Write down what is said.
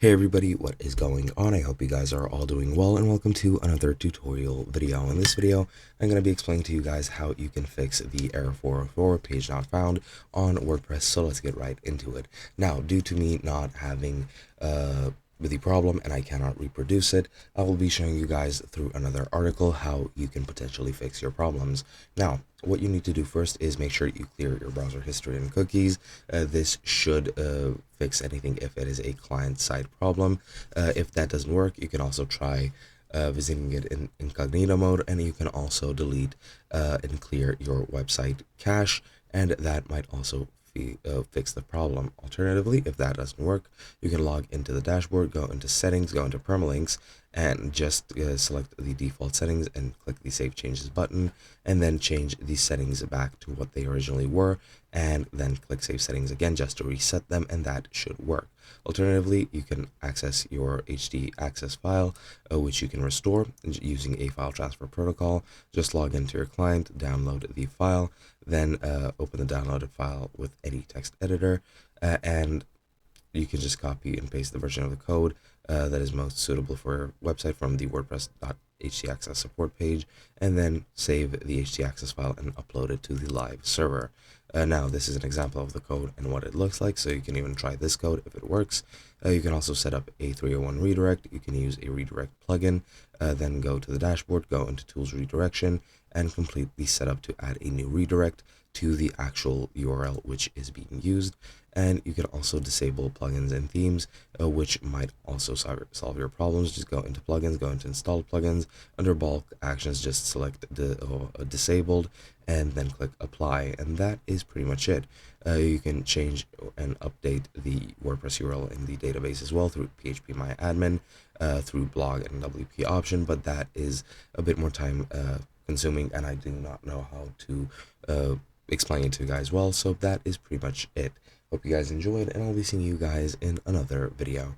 Hey everybody, what is going on? I hope you guys are all doing well, and welcome to another tutorial video. In this video, I'm going to be explaining to you guys how you can fix the error 404 page not found on WordPress. So let's get right into it. Now, due to me not having the problem and I cannot reproduce it, I will be showing you guys through another article how you can potentially fix your problems. Now, what you need to do first is make sure you clear your browser history and cookies. This should fix anything if it is a client-side problem. If that doesn't work, you can also try visiting it in incognito mode, and you can also delete and clear your website cache, and that might also fix the problem. Alternatively, if that doesn't work, you can log into the dashboard, go into settings, go into permalinks, and just select the default settings and click the save changes button, and then change the settings back to what they originally were, and then click save settings again just to reset them, and that should work. Alternatively, you can access your HD access file, which you can restore using a file transfer protocol. Just log into your client, download the file, then open the downloaded file with any text editor, and you can just copy and paste the version of the code that is most suitable for your website from the WordPress.htaccess support page, and then save the htaccess file and upload it to the live server. Now, this is an example of the code and what it looks like, so you can even try this code if it works. You can also set up a 301 redirect. You can use a redirect plugin, then go to the dashboard, go into Tools Redirection, and complete the setup to add a new redirect to the actual URL which is being used. And you can also disable plugins and themes, which might also solve your problems. Just go into plugins, go into install plugins. Under bulk actions, just select disabled, and then click apply, and that is pretty much it. You can change and update the WordPress URL in the database as well through phpMyAdmin, through blog and WP option, but that is a bit more time consuming, and I do not know how to explain it to you guys well. So that is pretty much it. Hope you guys enjoyed, and I'll be seeing you guys in another video.